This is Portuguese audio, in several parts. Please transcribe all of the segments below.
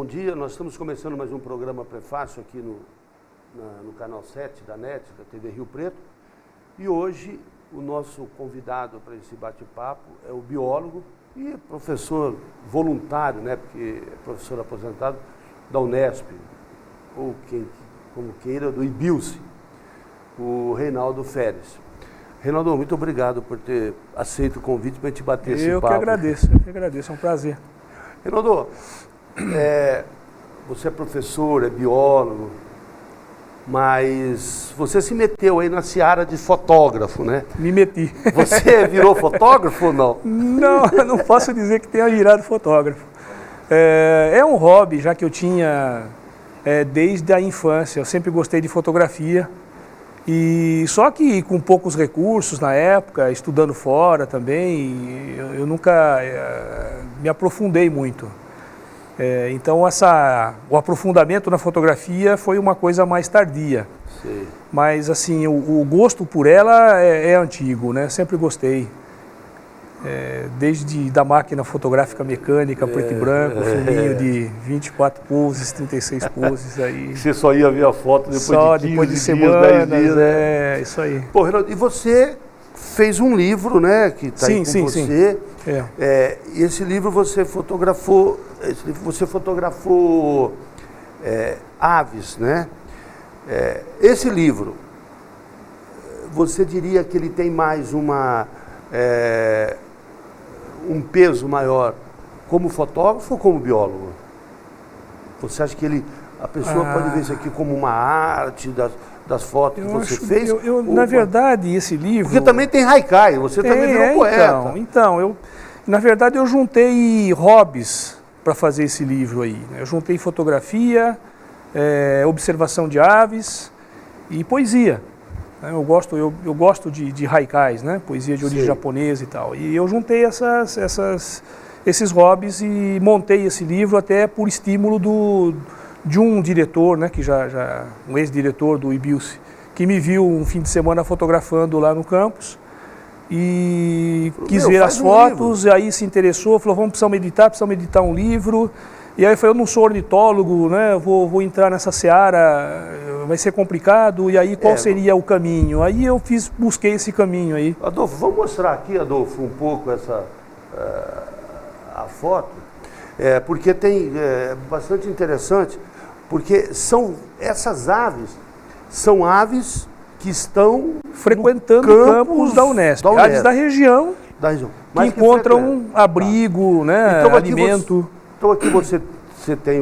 bom dia. Nós estamos começando mais um programa Prefácio aqui no canal 7 da NET, da TV Rio Preto. E hoje o nosso convidado para esse bate-papo é o biólogo e professor voluntário, né, porque é professor aposentado da Unesp, ou como queira, do IBILSE, o Reinaldo Feres. Reinaldo, muito obrigado por ter aceito o convite para a gente bater esse papo. Eu que agradeço, é um prazer. Reinaldo, você é professor, é biólogo, mas você se meteu aí na seara de fotógrafo, né? Me meti. Você virou fotógrafo ou não? Não posso dizer que tenha virado fotógrafo. É um hobby, já que eu tinha desde a infância. Eu sempre gostei de fotografia. E só que com poucos recursos na época, estudando fora também, eu nunca me aprofundei muito. Então o aprofundamento na fotografia foi uma coisa mais tardia. Sim. Mas assim, o gosto por ela é antigo, né? Sempre gostei. Desde da máquina fotográfica mecânica, preto e branco, filminho de 24 poses, 36 poses aí. Você só ia ver a foto depois só de 15 depois de dias, semanas, 10 dias, né? isso aí. Pô, Reinaldo, e você fez um livro, né, que está aí com você. E esse livro você fotografou, aves, né? Esse livro, você diria que ele tem mais um peso maior como fotógrafo ou como biólogo? Você acha que a pessoa pode ver isso aqui como uma arte das fotos que você fez? Na verdade, esse livro... Porque também tem haikai, você também virou poeta. Então, na verdade, eu juntei hobbies para fazer esse livro aí. Eu juntei fotografia, observação de aves e poesia. Eu gosto de haikais, né? Poesia de origem japonesa e tal. E eu juntei esses hobbies e montei esse livro até por estímulo de um diretor, né? Um ex-diretor do IBILSE, que me viu um fim de semana fotografando lá no campus e quis ver as fotos, e aí se interessou, falou, precisamos editar um livro. E aí eu falei, eu não sou ornitólogo, né? Eu vou entrar nessa seara, vai ser complicado, e aí qual seria o caminho? Aí eu busquei esse caminho aí. Adolfo, vamos mostrar aqui, Adolfo, um pouco a foto, porque tem bastante interessante, porque essas aves são aves que estão frequentando campos da Unesp, aves da região, que encontram abrigo, né, então, alimento. Então aqui você tem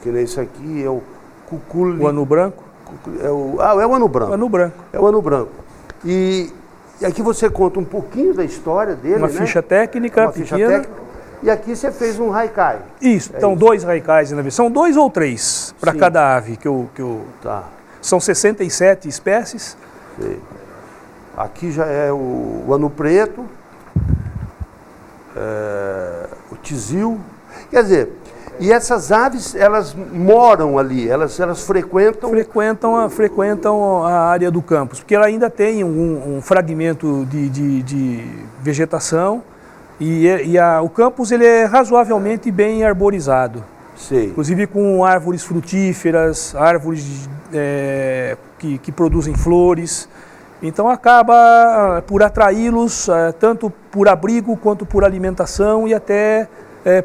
que nem isso aqui, é o cuculi... O ano branco? É o ano branco. Ano branco. É o ano branco. E aqui você conta um pouquinho da história dele, uma ficha técnica pequena. E aqui você fez um haikai. Isso, então 2 haikais na vez. São 2 ou 3 para cada ave que eu... Tá. São 67 espécies. Sim. Aqui já é o ano preto, o tizil. Quer dizer, e essas aves, elas moram ali, elas frequentam... Frequentam a área do campus, porque ela ainda tem um fragmento de vegetação e o campus ele é razoavelmente bem arborizado. Sim. Inclusive com árvores frutíferas, árvores que produzem flores. Então acaba por atraí-los tanto por abrigo quanto por alimentação e até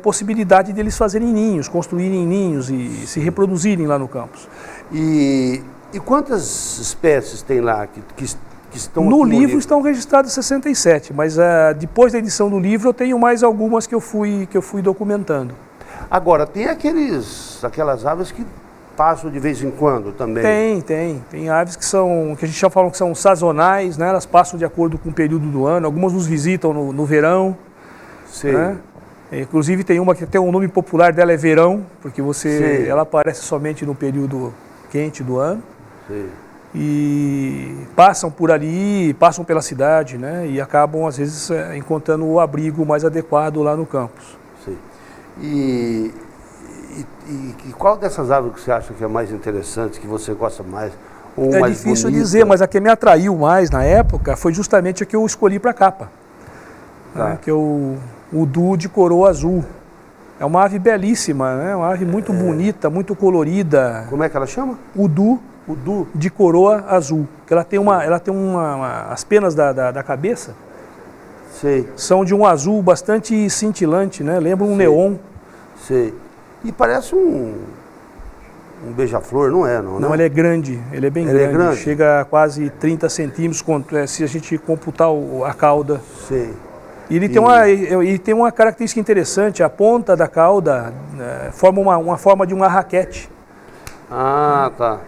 possibilidade de eles fazerem ninhos, construírem ninhos e se reproduzirem lá no campus. E quantas espécies tem lá que estão no livro? Estão registradas 67, mas depois da edição do livro eu tenho mais algumas que eu fui documentando. Agora, tem aquelas aves que passam de vez em quando também? Tem aves que a gente já falou que são sazonais, né? Elas passam de acordo com o período do ano, algumas nos visitam no verão. Sim. Né? Inclusive tem uma que tem um nome popular dela, é verão, porque ela aparece somente no período quente do ano. Sim. E passam por ali, passam pela cidade, né? E acabam às vezes encontrando o abrigo mais adequado lá no campus. Sim. E qual dessas aves que você acha que é mais interessante, que você gosta mais? Ou mais difícil bonita? dizer, mas a que me atraiu mais na época foi justamente a que eu escolhi para capa. Né? Que é o Udu de coroa azul. É uma ave belíssima, né? Uma ave muito bonita, muito colorida. Como é que ela chama? Udu, Udu. de coroa azul. Ela tem as penas da cabeça Sei, são de um azul bastante cintilante, né? Lembra um Sei. neon. sei. E parece um beija-flor, não é? Não, Não, ele é grande, ele é bem Ele é grande, grande? chega a quase 30 centímetros, se a gente computar a cauda. Sei. E ele tem uma característica interessante, a ponta da cauda forma uma forma de uma raquete. Ah, tá.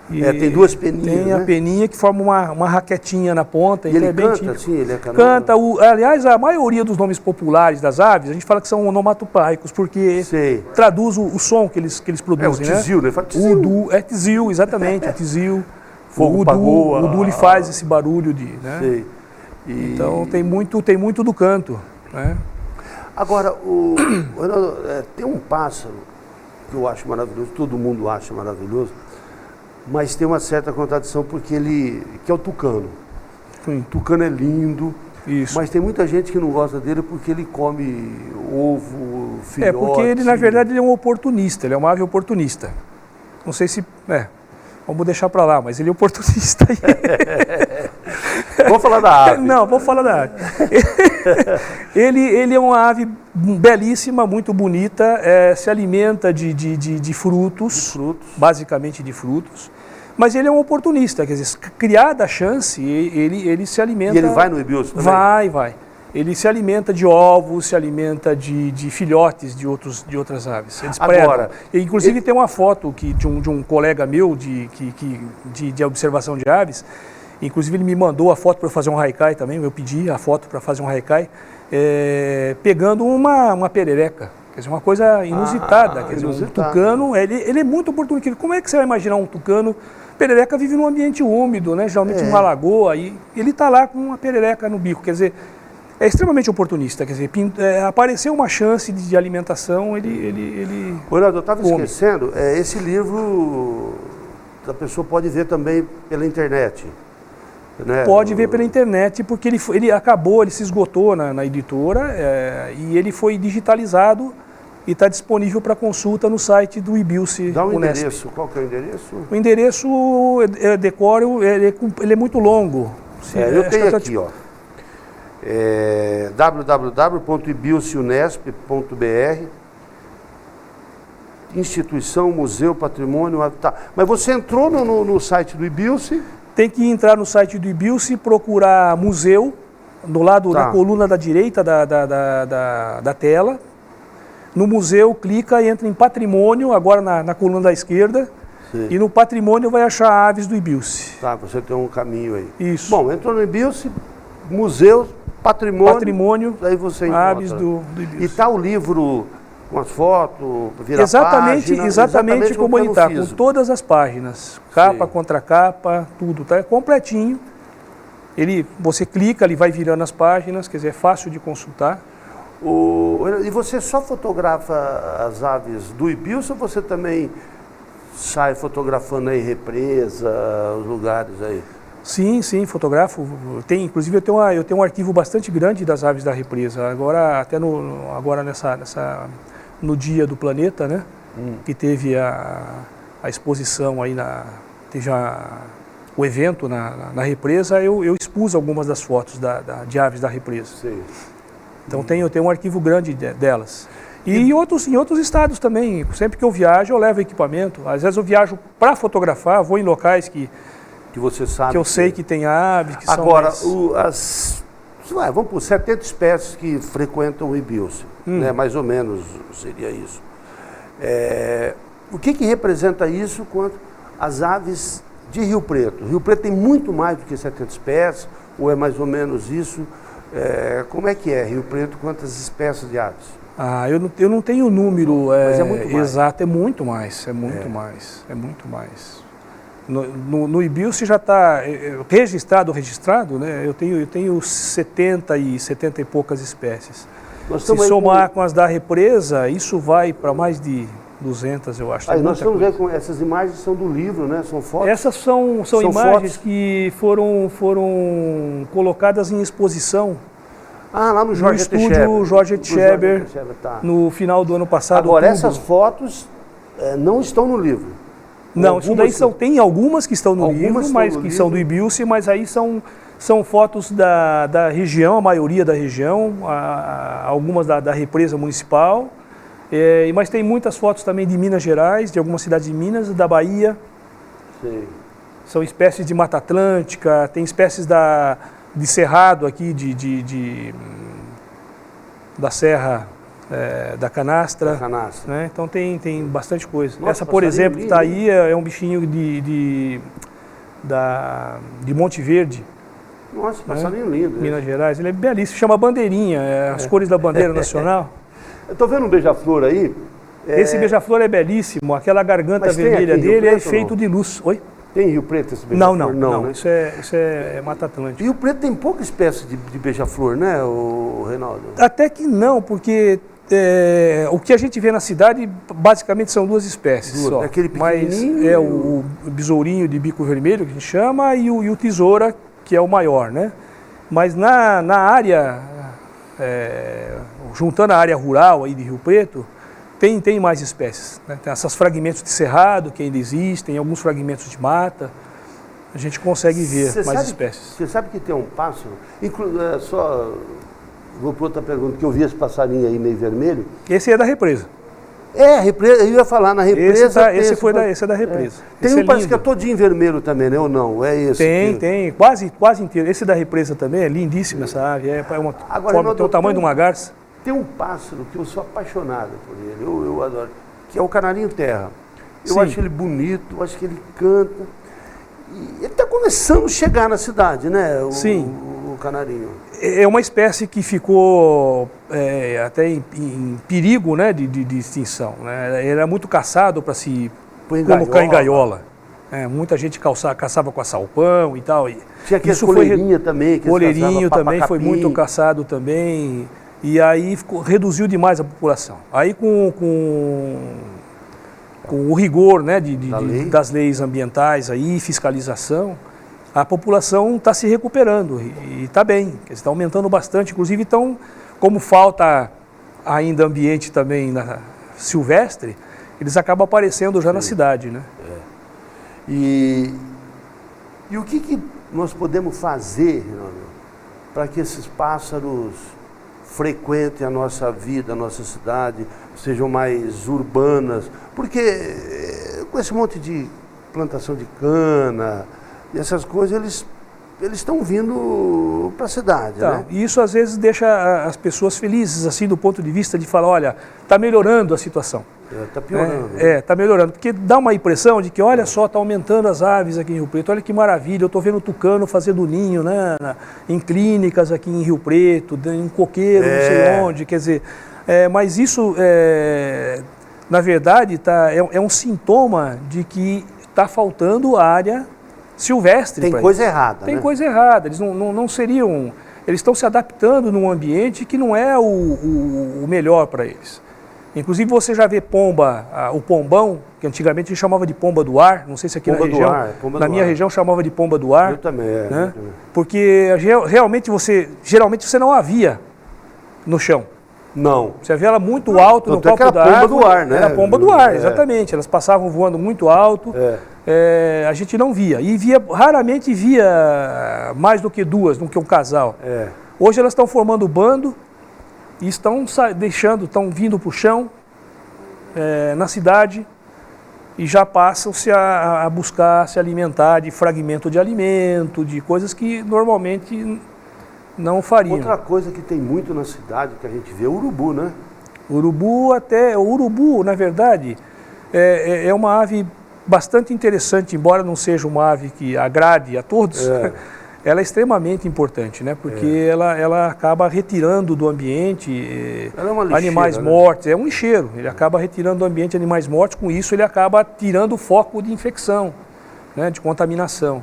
E tem duas peninhas, tem a né? peninha que forma uma raquetinha na ponta. E então ele é bem canta, típico. assim, ele é cantor? Canta, aliás, a maioria dos nomes populares das aves, a gente fala que são onomatopeicos, porque Sei. traduz o som que eles produzem, o tizil, né? Fala tizil. O udu, tizil, exatamente, o tizil. Fogo o udu, pagou, o udu ele faz esse barulho né? Sei. Então tem muito do canto, né? Agora, tem um pássaro que eu acho maravilhoso, todo mundo acha maravilhoso, mas tem uma certa contradição porque que é o tucano. Sim. O tucano é lindo, Isso. mas tem muita gente que não gosta dele porque ele come ovo, filhote. Porque ele, na verdade, ele é um oportunista, ele é uma ave oportunista. Não sei se... vamos deixar para lá, mas ele é oportunista. Vamos falar da ave. Não, vamos falar da ave. Ele é uma ave belíssima, muito bonita, se alimenta de frutos, basicamente de frutos, mas ele é um oportunista, quer dizer, criada a chance, ele se alimenta... E ele vai no Ibiúso também? Vai. Ele se alimenta de ovos, se alimenta de filhotes de outras aves. Eles Agora, inclusive tem uma foto de um colega meu de observação de aves. Inclusive ele me mandou a foto para eu fazer um haikai também. Eu pedi a foto para fazer um haikai, pegando uma perereca. Quer dizer, uma coisa inusitada. Quer dizer, um tucano, ele é muito oportunista. Como é que você vai imaginar um tucano? Perereca vive num ambiente úmido, né? Geralmente numa lagoa, e ele está lá com uma perereca no bico. Quer dizer, é extremamente oportunista, quer dizer, apareceu uma chance de alimentação, ele Ronaldo, eu estava esquecendo, esse livro a pessoa pode ver também pela internet. Né? Pode ver pela internet, porque ele se esgotou na editora, e ele foi digitalizado e está disponível para consulta no site do IBILCE. Dá um Unesp. endereço, qual que é o endereço? O endereço, eu decoro, ele é muito longo. Eu tenho aqui, ó. www.ibilceunesp.br, instituição, museu, patrimônio, tá. Mas você entrou no site do IBILCE? Tem que entrar no site do IBILCE, procurar museu, do lado da coluna da direita da tela. No museu, clica e entra em patrimônio, agora na coluna da esquerda. Sim. E no patrimônio vai achar aves do IBILCE. Tá, você tem um caminho aí. Isso. Bom, entrou no IBILCE, museu, patrimônio, aí você encontra. Aves do IBILCE. E está o livro com as fotos, exatamente como ele está, com todas as páginas, capa contra capa, tudo, tá completinho. Você clica, ele vai virando as páginas, quer dizer, é fácil de consultar. E você só fotografa as aves do IBILCE ou você também sai fotografando aí represa, os lugares aí? Sim, fotografo. Inclusive eu tenho um arquivo bastante grande das aves da represa. Agora até no dia do planeta, né? Que teve a exposição aí teve o evento na represa, eu expus algumas das fotos de aves da represa. Sim. Então eu tenho um arquivo grande delas. E em outros estados também. Sempre que eu viajo, eu levo equipamento. Às vezes eu viajo para fotografar, vou em locais que você sabe que eu sei que tem aves, que agora, são vamos por 70 espécies que frequentam o IBILCE, né? Mais ou menos seria isso. O que representa isso quanto às aves de Rio Preto? Rio Preto tem muito mais do que 70 espécies, ou é mais ou menos isso? Como é que é Rio Preto, quantas espécies de aves? Eu não tenho o número exato, é muito mais. No IBILCE já está registrado, né? Eu tenho 70 e poucas espécies. Se somar com as da represa, isso vai para mais de 200, eu acho. Nós estamos vendo com essas imagens são do livro, né? São fotos? Essas são imagens fotos que foram colocadas em exposição Ah, lá no no Jorge estúdio Jorge Etcheber, tá. no final do ano passado. Agora, outubro. essas fotos não estão no livro. Não, isso daí tem algumas que estão no livro, mas que são do Ibilce, mas aí são fotos da região, a maioria da região, algumas da represa municipal, mas tem muitas fotos também de Minas Gerais, de algumas cidades de Minas, da Bahia. Sim. São espécies de Mata Atlântica, tem espécies de cerrado aqui, da Serra da Canastra. Né? Então tem bastante coisa. Nossa, essa, por exemplo, que está lindo, aí, é um bichinho de Monte Verde. Nossa, passarinho lindo. Minas Gerais. Ele é belíssimo, chama bandeirinha, as cores da bandeira nacional. Eu estou vendo um beija-flor aí. Esse beija-flor é belíssimo, aquela garganta vermelha dele é feito de luz. Oi? Tem em Rio Preto esse beija-flor? Não, né? isso é Mata Atlântica. Rio Preto tem pouca espécie de beija-flor, né, o Reinaldo? Até que não, porque o que a gente vê na cidade basicamente são duas espécies só. Aquele pequenininho. Mas o besourinho de bico vermelho, que a gente chama, e o tesoura, que é o maior, né? Mas na área, juntando a área rural aí de Rio Preto, tem mais espécies, né? Tem esses fragmentos de cerrado que ainda existem, alguns fragmentos de mata. A gente consegue ver mais espécies. Você sabe que tem um pássaro? Vou para outra pergunta, que eu vi esse passarinho aí meio vermelho. Esse é da represa. A represa, eu ia falar na represa. Esse é da represa. Tem um parece que é todinho vermelho também, né? Ou não? É esse? Tem, quase inteiro. Esse da represa também é lindíssimo, essa ave. Agora, tem o tamanho de uma garça. Tem um pássaro que eu sou apaixonado por ele, eu adoro, que é o canarinho terra. Eu acho ele bonito, acho que ele canta. E ele está começando a chegar na cidade, né? O canarinho. É uma espécie que ficou até em perigo, né, de extinção. Né? Ele era muito caçado para se colocar em gaiola. Muita gente caçava com assalpão e tal. Tinha aquele coleirinho também. Coleirinho também foi muito caçado também. E aí reduziu demais a população. Aí com o rigor, né, das leis ambientais, aí, fiscalização, a população está se recuperando e está bem, está aumentando bastante. Inclusive, como falta ainda ambiente também silvestre, eles acabam aparecendo já na cidade. Né? E o que nós podemos fazer, Rinaldo, para que esses pássaros frequentem a nossa vida, a nossa cidade, sejam mais urbanas? Porque com esse monte de plantação de cana e essas coisas, eles estão vindo para a cidade, né? E isso às vezes deixa as pessoas felizes, assim, do ponto de vista de falar, olha, está melhorando a situação. Está piorando. Está melhorando, porque dá uma impressão de que, olha só, está aumentando as aves aqui em Rio Preto, olha que maravilha, eu estou vendo tucano fazendo ninho, né, em clínicas aqui em Rio Preto, em coqueiro, não sei onde, quer dizer, mas isso, na verdade, é um sintoma de que está faltando área silvestre. Tem coisa errada, Tem coisa errada, eles não seriam, eles estão se adaptando num ambiente que não é o melhor para eles. Inclusive você já vê pomba, o pombão, que antigamente a gente chamava de pomba do ar, não sei se aqui na região, na minha região chamava de pomba do ar. Eu também, né? Porque geralmente você não a via no chão. Não. Você via ela muito alto no topo da árvore. Era pomba do ar, né? Era pomba do ar, exatamente. Elas passavam voando muito alto, a gente não via. E raramente via mais do que duas, do que um casal. Hoje elas estão formando bando, e estão vindo para o chão, na cidade, e já passam-se a buscar se alimentar de fragmento de alimento, de coisas que normalmente não fariam. Outra coisa que tem muito na cidade, que a gente vê, é o urubu, né? O urubu, na verdade, é uma ave bastante interessante, embora não seja uma ave que agrade a todos. Ela é extremamente importante, né? Porque ela acaba retirando do ambiente animais mortos. É um lixeiro, ele acaba retirando do ambiente animais mortos, com isso ele acaba tirando o foco de infecção, né? De contaminação.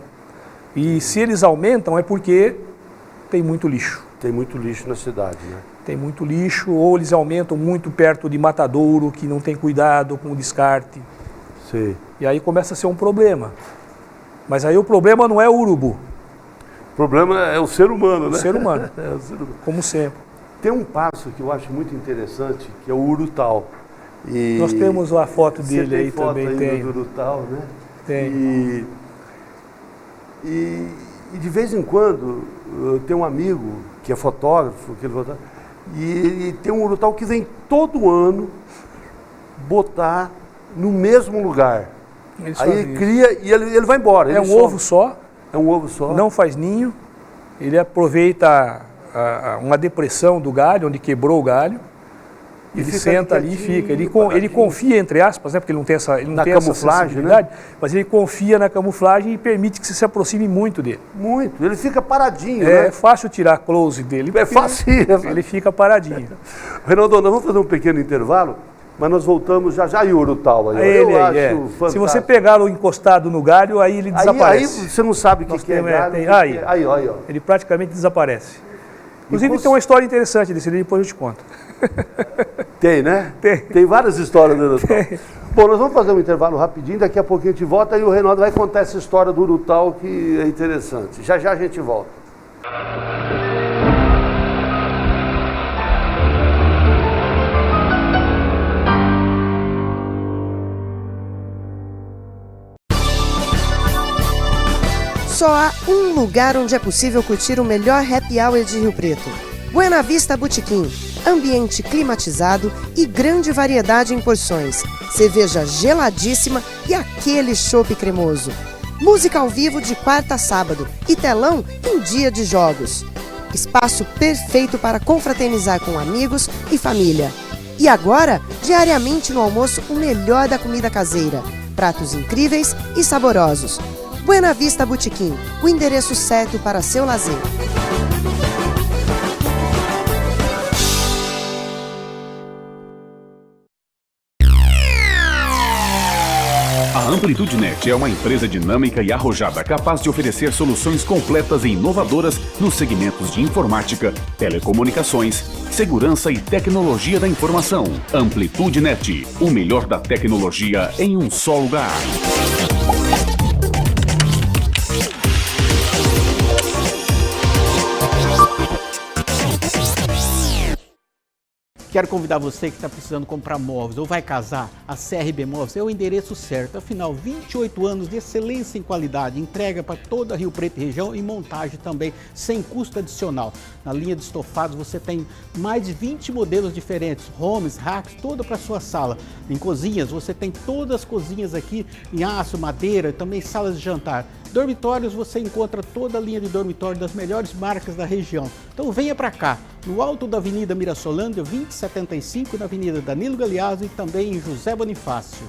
E se eles aumentam é porque tem muito lixo. Tem muito lixo na cidade, né? Tem muito lixo, ou eles aumentam muito perto de matadouro, que não tem cuidado com o descarte. Sim. E aí começa a ser um problema. Mas aí o problema não é o urubu. O problema é o ser humano, né? O ser humano, É o ser humano. como sempre. Tem um passo que eu acho muito interessante, que é o urutau. E Nós temos a foto você dele tem aí foto também, aí tem. do urutau, né? Tem. E de vez em quando, eu tenho um amigo que é fotógrafo, e tem um urutau que vem todo ano botar no mesmo lugar. Eles Aí fazem ele isso. cria e ele vai embora. É ele um ovo só, É um ovo só. não faz ninho, ele aproveita uma depressão do galho, onde quebrou o galho, E ele fica senta ali ali e quietinho, fica. Ele paradinho. confia, entre aspas, né, porque ele não tem essa, Na camuflagem, sensibilidade, mas ele confia na camuflagem e permite que você se aproxime muito dele. Muito. Ele fica paradinho, É né? fácil tirar close dele, É porque fácil. ele fica paradinho. Reinaldo, nós vamos fazer um pequeno intervalo, mas nós voltamos já e o urutau aí. ó. Ele Eu aí, acho fantástico. Se você pegar o encostado no galho, aí ele Aí desaparece. você não sabe o que, Nós que é temos- galho. tem- o que que aí. é. Aí, ó. Ele praticamente desaparece. Inclusive cons- tem uma história interessante desse livro, depois eu te conto. Tem, né? Tem. Tem várias histórias do urutau. Bom, nós vamos fazer um intervalo rapidinho, daqui a pouquinho a gente volta e o Reinaldo vai contar essa história do urutau que é interessante. Já a gente volta. Só há um lugar onde é possível curtir o melhor happy hour de Rio Preto. Buena Vista Botequim. Ambiente climatizado e grande variedade em porções. Cerveja geladíssima e aquele chopp cremoso. Música ao vivo de quarta a sábado e telão em dia de jogos. Espaço perfeito para confraternizar com amigos e família. E agora, diariamente no almoço, o melhor da comida caseira. Pratos incríveis e saborosos. Buena Vista Botequim, o endereço certo para seu lazer. A Amplitude Net é uma empresa dinâmica e arrojada capaz de oferecer soluções completas e inovadoras nos segmentos de informática, telecomunicações, segurança e tecnologia da informação. Amplitude Net, o melhor da tecnologia em um só lugar. Quero convidar você que está precisando comprar móveis ou vai casar, a CRB Móveis é o endereço certo. Afinal, 28 anos de excelência em qualidade, entrega para toda Rio Preto e região e montagem também sem custo adicional. Na linha de estofados você tem mais de 20 modelos diferentes, homes, racks, toda para sua sala. Em cozinhas você tem todas as cozinhas aqui em aço, madeira e também salas de jantar. Dormitórios você encontra toda a linha de dormitório das melhores marcas da região. Então venha para cá, no alto da Avenida Mirassolândia, 2075, na Avenida Danilo Galeazzo e também em José Bonifácio.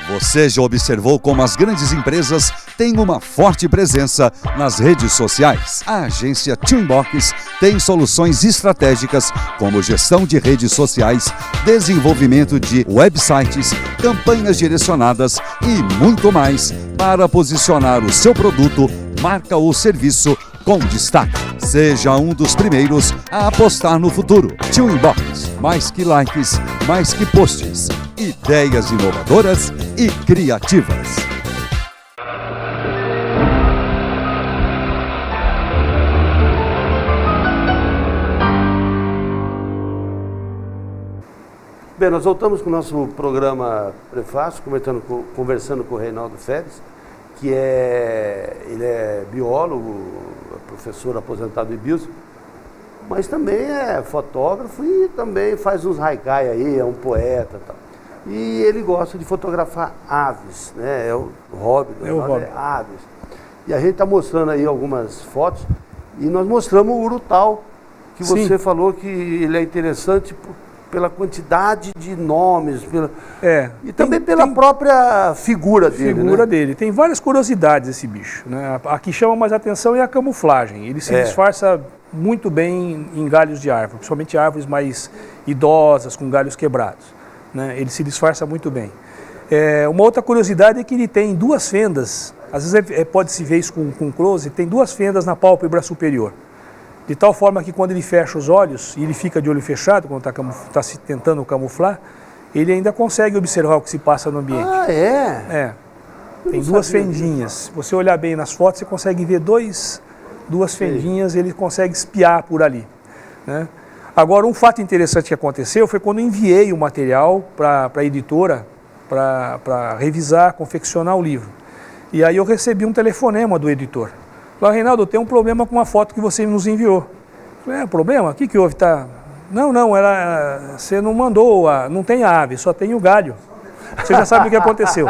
Você já observou como as grandes empresas têm uma forte presença nas redes sociais? A agência Teambox tem soluções estratégicas como gestão de redes sociais, desenvolvimento de websites, campanhas direcionadas e muito mais para posicionar o seu produto, marca ou serviço com destaque. Seja um dos primeiros a apostar no futuro. Teambox, mais que likes, mais que posts. Ideias inovadoras e criativas. Bem, nós voltamos com o nosso programa Prefácio, conversando com o Reinaldo Feres, que ele é biólogo, professor aposentado em bios, mas também é fotógrafo e também faz uns haikai aí, é um poeta e tal. E ele gosta de fotografar aves, né? É o hobby do Reinaldo, hobby. é aves. E a gente está mostrando aí algumas fotos e nós mostramos o urutau, que Sim. você falou que ele é interessante pela quantidade de nomes, e também pela própria figura dele. Dele. Tem várias curiosidades esse bicho, né? A que chama mais atenção é a camuflagem. Ele se disfarça muito bem em galhos de árvore, principalmente árvores mais idosas, com galhos quebrados, né? Ele se disfarça muito bem. Uma outra curiosidade é que ele tem duas fendas, às vezes pode-se ver isso com close, tem duas fendas na pálpebra superior. De tal forma que quando ele fecha os olhos e ele fica de olho fechado, quando está se tentando camuflar, ele ainda consegue observar o que se passa no ambiente. Ah, é? Tem não duas sabia fendinhas. Se você olhar bem nas fotos, você consegue ver dois duas fendinhas, ele consegue espiar por ali, né? Agora, um fato interessante que aconteceu foi quando eu enviei o material para a editora para revisar, confeccionar o livro. E aí eu recebi um telefonema do editor. Falei, Reinaldo, tem um problema com a foto que você nos enviou. Falei, problema? O que houve? Não, você não mandou, não tem a ave, só tem o galho. Você já sabe o que aconteceu.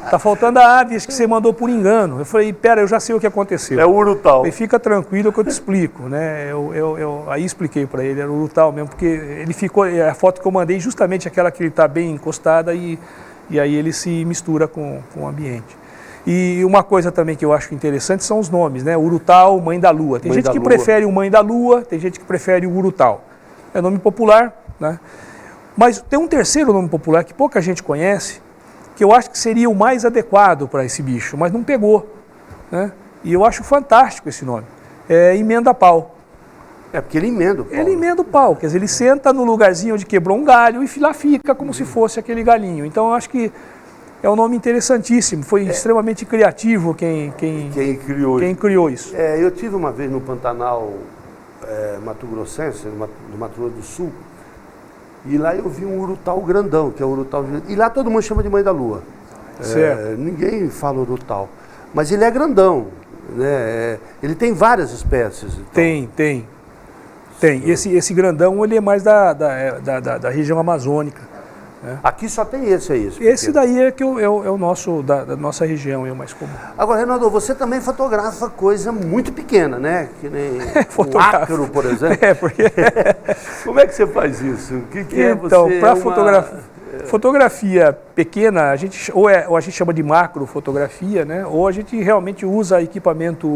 Está faltando a ave, acho que você mandou por engano. Eu falei, pera, eu já sei o que aconteceu. É o urutau. Falei, fica tranquilo que eu te explico, né? Aí expliquei para ele, era o urutau mesmo, porque ele ficou, a foto que eu mandei justamente aquela que ele está bem encostada e aí ele se mistura com o ambiente. E uma coisa também que eu acho interessante são os nomes, né? Urutau, Mãe da Lua. Tem gente que prefere o Mãe da Lua, tem gente que prefere o urutau. É nome popular, né? Mas tem um terceiro nome popular que pouca gente conhece, que eu acho que seria o mais adequado para esse bicho, mas não pegou, né? E eu acho fantástico esse nome. É emenda-pau. É porque ele emenda o pau. Ele emenda o pau, quer dizer, ele senta no lugarzinho onde quebrou um galho e lá fica como se fosse aquele galinho. Então eu acho que é um nome interessantíssimo, foi extremamente criativo quem criou isso. Eu tive uma vez no Pantanal Mato Grossense, no Mato Grosso do Sul, e lá eu vi um urutau grandão, que é o urutau. E lá todo mundo chama de Mãe da Lua. Ninguém fala urutau. Mas ele é grandão, né? Ele tem várias espécies. Então. Tem. Esse grandão, ele é mais da região amazônica. Né? Aqui só tem esse aí. Esse daí é o nosso, da nossa região, é o mais comum. Agora, Reinaldo, você também fotografa coisa muito pequena, né? Que nem o ácaro, por exemplo. Porque... Como é que você faz isso? O que é você? Então, para fotografia pequena, a gente chama de macrofotografia, né? Ou a gente realmente usa equipamento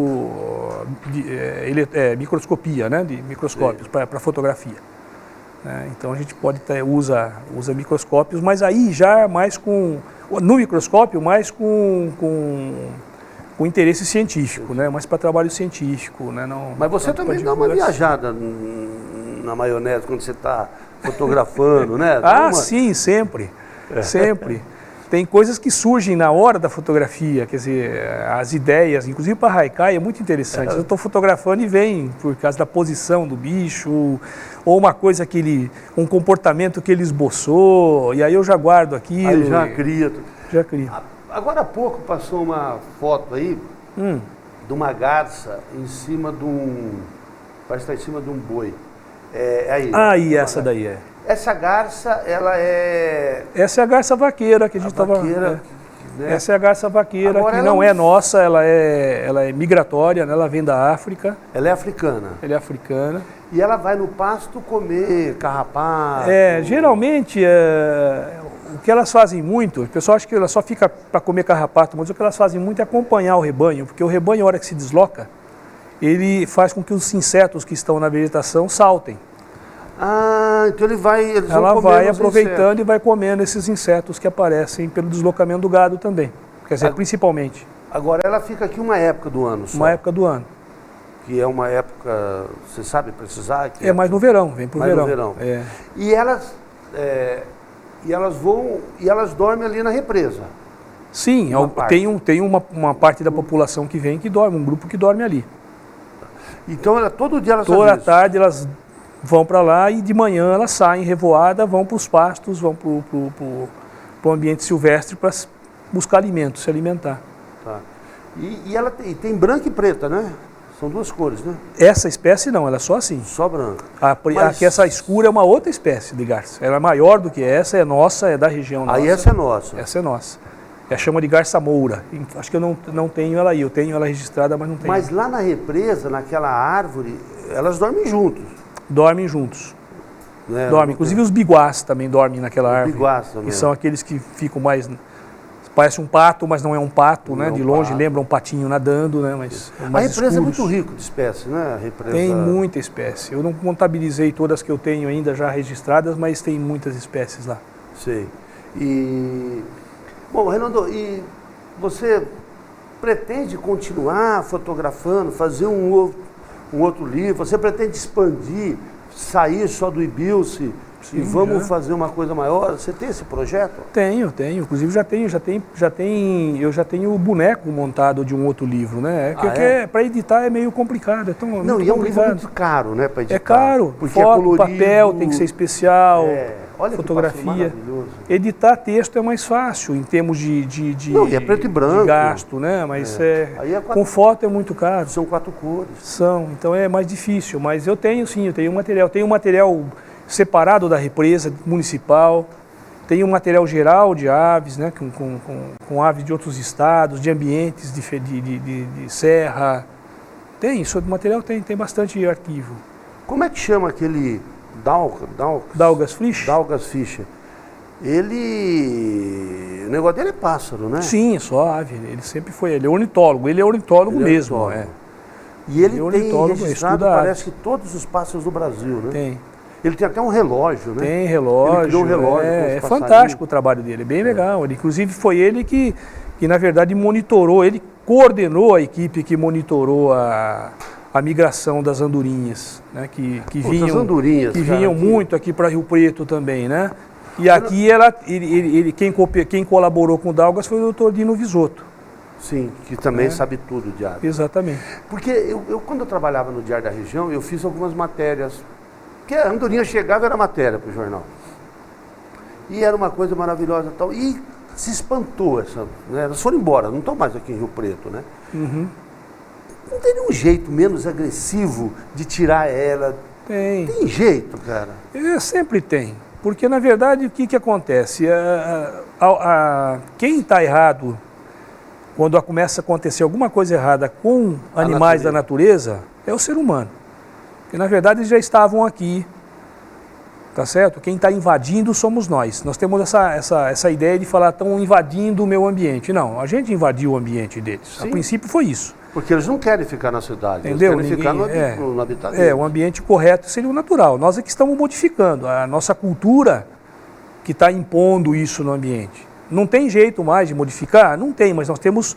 de microscopia, né? De microscópios para fotografia. Então a gente usa microscópios, mas aí já mais no microscópio, mais com interesse científico, né? Mais para trabalho científico, né? Não, mas você também dá uma viajada na maionese quando você está fotografando, né? Sim, sempre. Tem coisas que surgem na hora da fotografia, quer dizer, as ideias, inclusive para Haikai, é muito interessante. Eu estou fotografando e vem por causa da posição do bicho, ou uma coisa um comportamento que ele esboçou, e aí eu já guardo aquilo. Aí já cria. Agora há pouco passou uma foto aí de uma garça em cima de parece que está em cima de um boi. Aí essa daí é. Essa garça, ela é... Essa é a garça vaqueira que a gente estava... Né? Essa é a garça vaqueira, agora que não é nossa, ela é migratória, né? Ela vem da África. Ela é africana. Ela é africana. E ela vai no pasto comer carrapato. Geralmente, o que elas fazem muito, o pessoal acha que ela só fica para comer carrapato, mas o que elas fazem muito é acompanhar o rebanho, porque o rebanho, a hora que se desloca, ele faz com que os insetos que estão na vegetação saltem. Então ela vai aproveitando e vai comendo esses insetos que aparecem pelo deslocamento do gado também. Quer dizer, principalmente. Agora ela fica aqui uma época do ano só. Uma época do ano. Que é uma época, você sabe precisar? É mais no verão, vem pro verão. No verão. E elas voam e elas dormem ali na represa. Sim, tem uma parte da população que vem que dorme, um grupo que dorme ali. Então todo dia elas toda tarde elas vão para lá e de manhã elas saem revoada, vão para os pastos, vão para o ambiente silvestre para buscar alimento, se alimentar. Tá. E ela tem branca e preta, né? São duas cores, né? Essa espécie não, ela é só assim. Só branca. Aqui essa escura é uma outra espécie de garça. Ela é maior do que essa, é nossa, é da região nossa. Aí essa é nossa. Essa é nossa. Chama de garça moura. Acho que eu não tenho ela aí, eu tenho ela registrada, mas não tenho. Mas lá na represa, naquela árvore, elas dormem juntos. Dormem juntos. Dormem. Inclusive os biguás também dormem naquela árvore. Biguás também. Que são aqueles que ficam mais... Parece um pato, mas não é um pato, né? De longe lembra um patinho nadando, né? Mas a represa é muito rica de espécies, né? Tem muita espécie. Eu não contabilizei todas que eu tenho ainda já registradas, mas tem muitas espécies lá. Sei. Bom, Reinaldo, e você pretende continuar fotografando, fazer um outro livro? Você pretende expandir, sair só do Ibilce e Sim, vamos já. fazer uma coisa maior. Você tem esse projeto? Tenho. Inclusive eu já tenho o boneco montado de um outro livro, né? Para editar é meio complicado. Não, e é um livro muito caro, né, para editar. É caro, porque foto, é colorido, papel tem que ser especial, olha fotografia. Que maravilhoso. Editar texto é mais fácil em termos de Não, e é preto e branco. de gasto, né? Mas Aí é com foto é muito caro. São 4 cores. Então é mais difícil, mas eu tenho material. Tenho material separado da represa municipal, tenho material geral de aves, né? Com aves de outros estados, de ambientes de serra. Sobre material tem bastante arquivo. Como é que chama aquele Dalgas Fish? Dalgas Fischer. O negócio dele é pássaro, né? Sim, é só ave. Ele sempre foi. Ele é ornitólogo mesmo. Ornitólogo. E ele tem registrado, parece aves. que todos os pássaros do Brasil, né? Tem. Ele tem até um relógio, né? Tem relógio. Ele criou um relógio. É fantástico o trabalho dele, é bem legal. Inclusive foi ele que na verdade monitorou, ele coordenou a equipe que monitorou a migração das andorinhas, né? Que vinham muito aqui para Rio Preto também, né? E aqui quem colaborou com o Dalgas foi o Dr. Dino Visotto. Sim, que também sabe tudo de ave. Exatamente. Porque quando eu trabalhava no Diário da Região, eu fiz algumas matérias. Porque a andorinha chegava, era matéria para o jornal. E era uma coisa maravilhosa e tal. E se espantou né? Elas foram embora, não estão mais aqui em Rio Preto, né? Uhum. Não tem nenhum jeito menos agressivo de tirar ela. Tem jeito, cara. Sempre tem. Porque, na verdade, o que acontece? Quem está errado, quando começa a acontecer alguma coisa errada com animais da natureza, é o ser humano. Porque, na verdade, eles já estavam aqui, tá certo? Quem está invadindo somos nós. Nós temos essa ideia de falar, estão invadindo o meu ambiente. Não, a gente invadiu o ambiente deles. Sim. A princípio foi isso. Porque eles não querem ficar na cidade, entendeu? Eles querem ficar no habitat deles. O ambiente correto seria o natural. Nós é que estamos modificando. A nossa cultura que está impondo isso no ambiente. Não tem jeito mais de modificar? Não tem, mas nós temos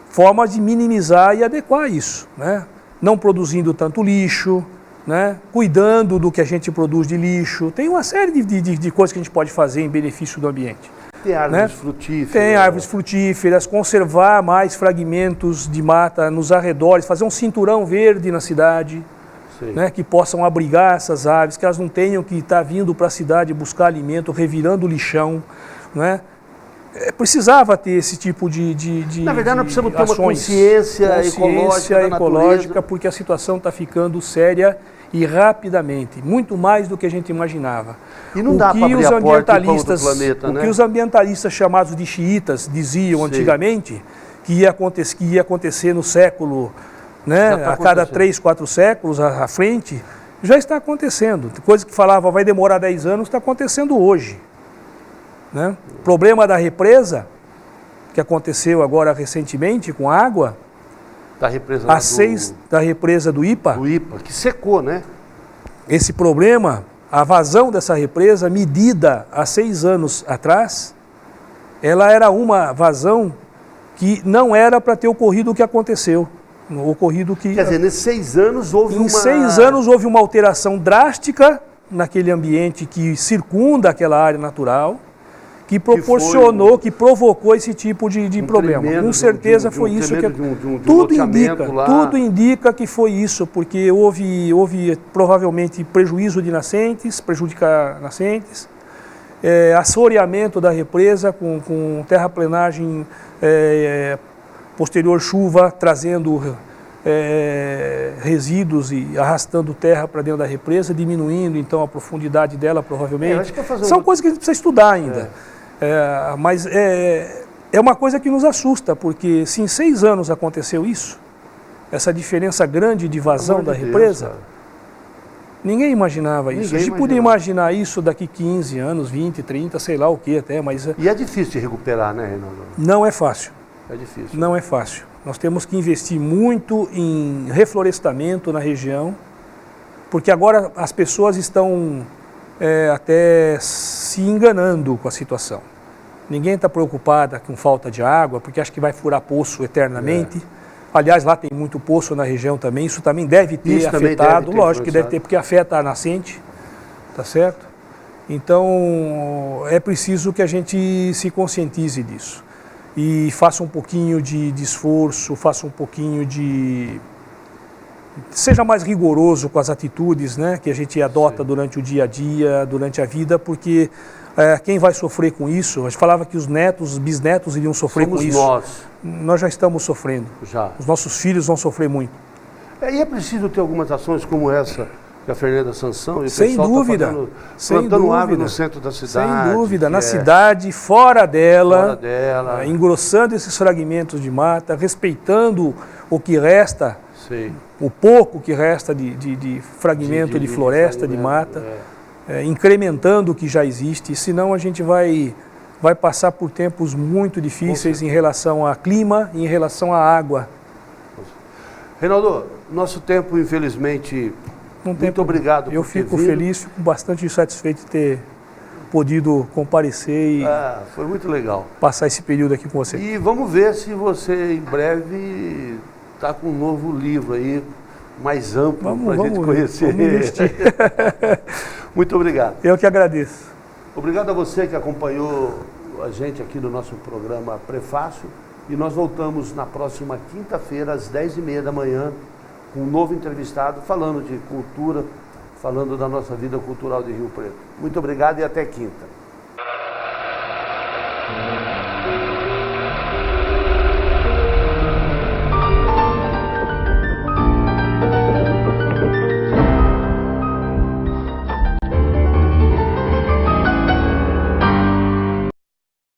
formas de minimizar e adequar isso, né? Não produzindo tanto lixo, né? Cuidando do que a gente produz de lixo. Tem uma série de coisas que a gente pode fazer em benefício do ambiente. Tem árvores frutíferas. Tem árvores frutíferas, conservar mais fragmentos de mata nos arredores, fazer um cinturão verde na cidade, né, que possam abrigar essas aves, que elas não tenham que estar vindo para a cidade buscar alimento, revirando o lixão, né? Precisava ter esse tipo de na verdade, nós precisamos ter ações, uma consciência ecológica, porque a situação está ficando séria e rapidamente, muito mais do que a gente imaginava. E não dá para abrir a porta para outro planeta, né? O que os ambientalistas chamados de xiitas diziam antigamente, que ia acontecer no século, né, a cada 3, 4 séculos à frente, já está acontecendo. Coisa que falava vai demorar 10 anos, está acontecendo hoje. Né? O problema da represa, que aconteceu agora recentemente com a água, da represa do Ipa. Do Ipa, que secou, né? Esse problema, a vazão dessa represa, medida há 6 anos atrás, ela era uma vazão que não era para ter ocorrido o que aconteceu. Quer dizer, nesses 6 anos houve Em 6 anos houve uma alteração drástica naquele ambiente que circunda aquela área natural, que proporcionou, que provocou esse tipo de problema. Com certeza foi isso que tudo indica que foi isso, porque houve provavelmente prejuízo de nascentes, prejudicar nascentes, assoreamento da represa com terraplenagem, posterior chuva trazendo resíduos e arrastando terra para dentro da represa, diminuindo então a profundidade dela provavelmente. São coisas que a gente precisa estudar ainda. Mas é uma coisa que nos assusta, porque se em 6 anos aconteceu isso, essa diferença grande de vazão da represa, ninguém imaginava isso. A gente podia imaginar isso daqui 15 anos, 20, 30, sei lá o que até, mas... E é difícil de recuperar, né, Reinaldo? Não é fácil. É difícil. Não é fácil. Nós temos que investir muito em reflorestamento na região, porque agora as pessoas estão até se enganando com a situação. Ninguém está preocupada com falta de água, porque acha que vai furar poço eternamente. Aliás, lá tem muito poço na região também, isso também deve ter afetado, lógico que deve ter, porque afeta a nascente, tá certo? Então, é preciso que a gente se conscientize disso e faça um pouquinho de esforço, faça um pouquinho seja mais rigoroso com as atitudes, né, que a gente adota durante o dia a dia, durante a vida, porque quem vai sofrer com isso, a gente falava que os netos, os bisnetos iriam sofrer com isso. Nós já estamos sofrendo. Já. Os nossos filhos vão sofrer muito. E é preciso ter algumas ações como essa que a Fernanda Sansão e o Sem pessoal dúvida, tá sem plantando dúvida, árvore no centro da cidade. Sem dúvida, na cidade, fora dela, fora engrossando esses fragmentos de mata, respeitando o que resta, Sim. o pouco que resta de fragmento de floresta, de mata, incrementando o que já existe, senão a gente vai passar por tempos muito difíceis em relação ao clima e em relação à água. Reinaldo, nosso tempo, infelizmente, muito obrigado por ter vindo. Eu fico feliz, fico bastante satisfeito de ter podido comparecer e foi muito legal. Passar esse período aqui com você. E vamos ver se você, em breve, está com um novo livro aí, mais amplo, para a gente conhecer. Vamos investir. Muito obrigado. Eu que agradeço. Obrigado a você que acompanhou a gente aqui no nosso programa Prefácio. E nós voltamos na próxima quinta-feira, às 10h30 da manhã, com um novo entrevistado, falando de cultura, falando da nossa vida cultural de Rio Preto. Muito obrigado e até quinta.